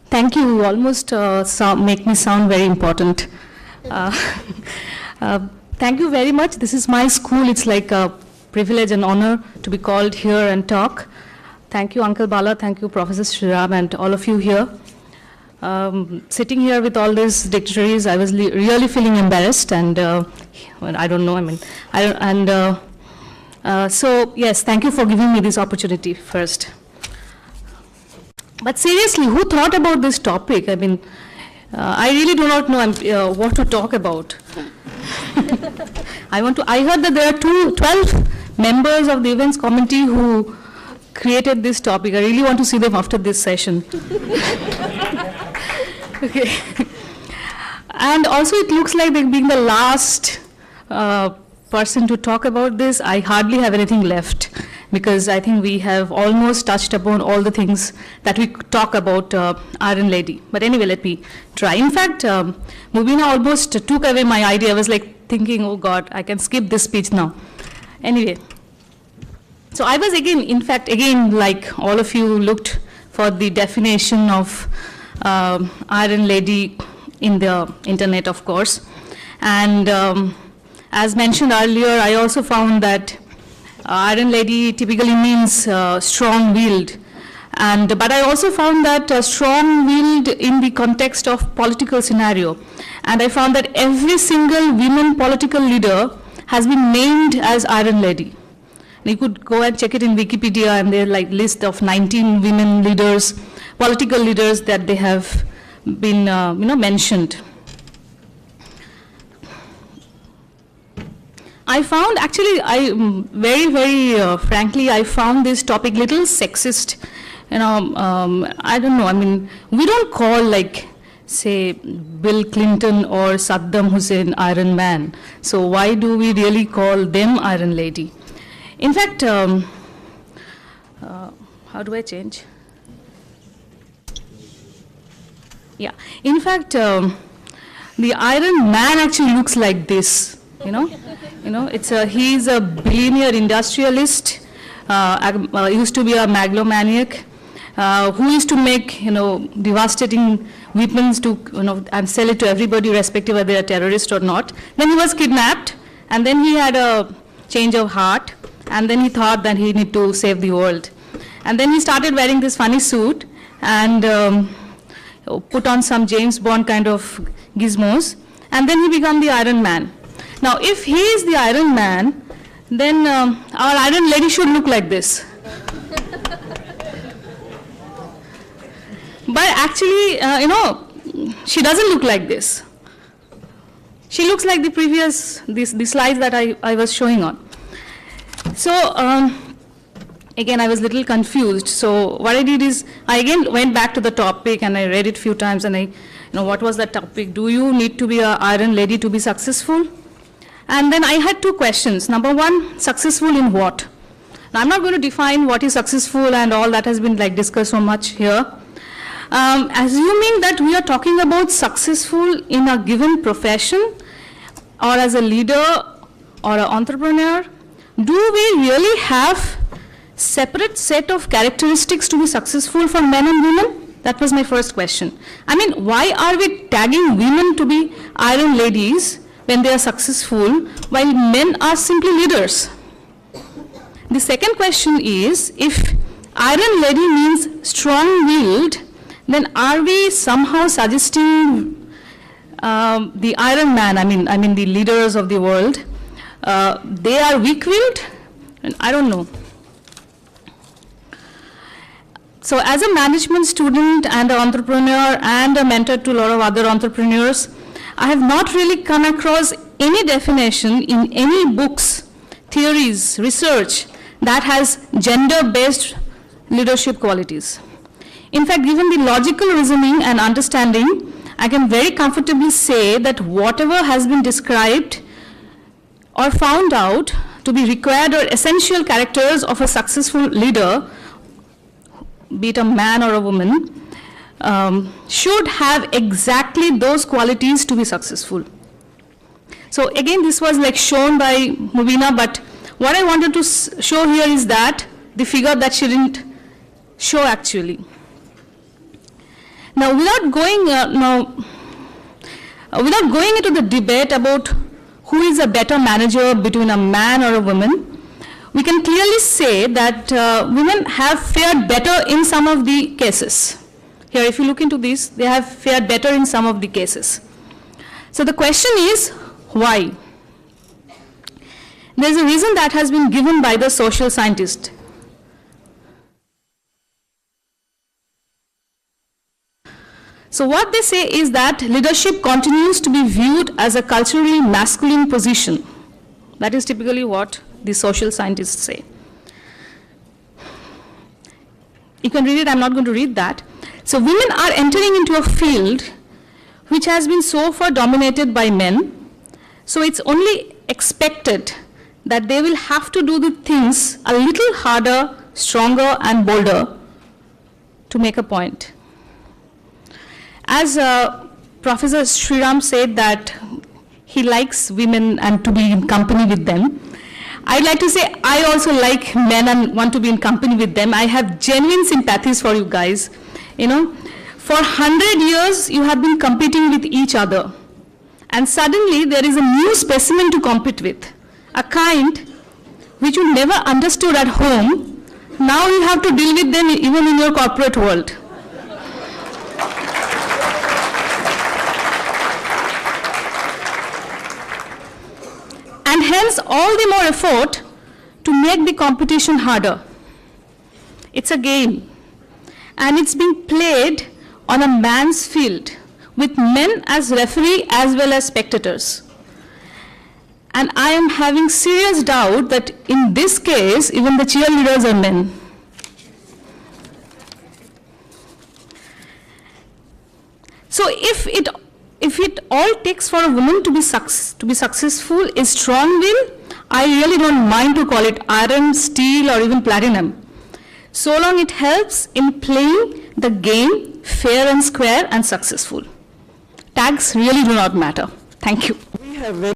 Thank you. You almost make me sound very important. Thank you very much. This is my school. It's like a privilege and honor to be called here and talk. Thank you, Uncle Bala. Thank you, Professor Sriram, and all of you here. Sitting here with all these dictionaries, I was really feeling embarrassed, and well, I don't know. So yes, thank you for giving me this opportunity first. But seriously, who thought about this topic? I mean, I really do not know what to talk about. I heard that there are 12 members of the events committee who created this topic. I really want to see them after this session. Okay. And also, it looks like they're being the last person to talk about this. I hardly have anything left, because I think we have almost touched upon all the things that we talk about Iron Lady. But anyway, let me try. In fact, Mubina almost took away my idea. I was like thinking, oh God, I can skip this speech now. Anyway, so I was again, like all of you looked for the definition of Iron Lady in the internet, of course. And as mentioned earlier, I also found that Iron Lady typically means strong-willed, but I also found that strong-willed in the context of political scenario, and I found that every single women political leader has been named as Iron Lady. You could go and check it in Wikipedia, and there are like list of 19 women leaders, political leaders that they have been mentioned. I found, actually, very frankly, I found this topic little sexist. I don't know. I mean, we don't call, like, say, Bill Clinton or Saddam Hussein Iron Man. So why do we really call them Iron Lady? In fact, how do I change? Yeah. In fact, the Iron Man actually looks like this. He's a billionaire industrialist, used to be a megalomaniac, who used to make, devastating weapons and sell it to everybody, irrespective whether they're terrorist or not. Then he was kidnapped, and then he had a change of heart, and then he thought that he need to save the world. And then he started wearing this funny suit and put on some James Bond kind of gizmos, and then he became the Iron Man. Now, if he is the Iron Man, then our Iron Lady should look like this. But actually, she doesn't look like this. She looks like the previous, the slides that I was showing on. So, again, I was a little confused. So what I did is, I again went back to the topic and I read it a few times, and what was the topic? Do you need to be an Iron Lady to be successful? And then I had two questions. Number one, successful in what? Now, I'm not going to define what is successful and all that has been discussed so much here. Assuming that we are talking about successful in a given profession or as a leader or an entrepreneur, do we really have separate set of characteristics to be successful for men and women? That was my first question. I mean, why are we tagging women to be Iron Ladies when they are successful, while men are simply leaders? The second question is, if Iron Lady means strong-willed, then are we somehow suggesting the Iron Man, I mean the leaders of the world, they are weak-willed? I don't know. So as a management student and an entrepreneur and a mentor to a lot of other entrepreneurs, I have not really come across any definition in any books, theories, research that has gender-based leadership qualities. In fact, given the logical reasoning and understanding, I can very comfortably say that whatever has been described or found out to be required or essential characters of a successful leader, be it a man or a woman, should have exactly those qualities to be successful. So again, this was shown by Mubina, but what I wanted to show here is that the figure that she didn't show actually. Now, without going into the debate about who is a better manager between a man or a woman, we can clearly say that women have fared better in some of the cases. Here, if you look into this, they have fared better in some of the cases. So the question is, why? There's a reason that has been given by the social scientist. So what they say is that leadership continues to be viewed as a culturally masculine position. That is typically what the social scientists say. You can read it, I'm not going to read that. So women are entering into a field which has been so far dominated by men. So it's only expected that they will have to do the things a little harder, stronger, and bolder to make a point. As Professor Sriram said that he likes women and to be in company with them, I'd like to say I also like men and want to be in company with them. I have genuine sympathies for you guys. You know, for 100 years you have been competing with each other, and suddenly there is a new specimen to compete with, a kind which you never understood at home. Now you have to deal with them even in your corporate world. And hence all the more effort to make the competition harder. It's a game, and it's being played on a man's field with men as referee as well as spectators. And I am having serious doubt that in this case, even the cheerleaders are men. So if it all takes for a woman to be successful is strong will, I really don't mind to call it iron, steel, or even platinum, so long it helps in playing the game fair and square and successful. Tags really do not matter. Thank you.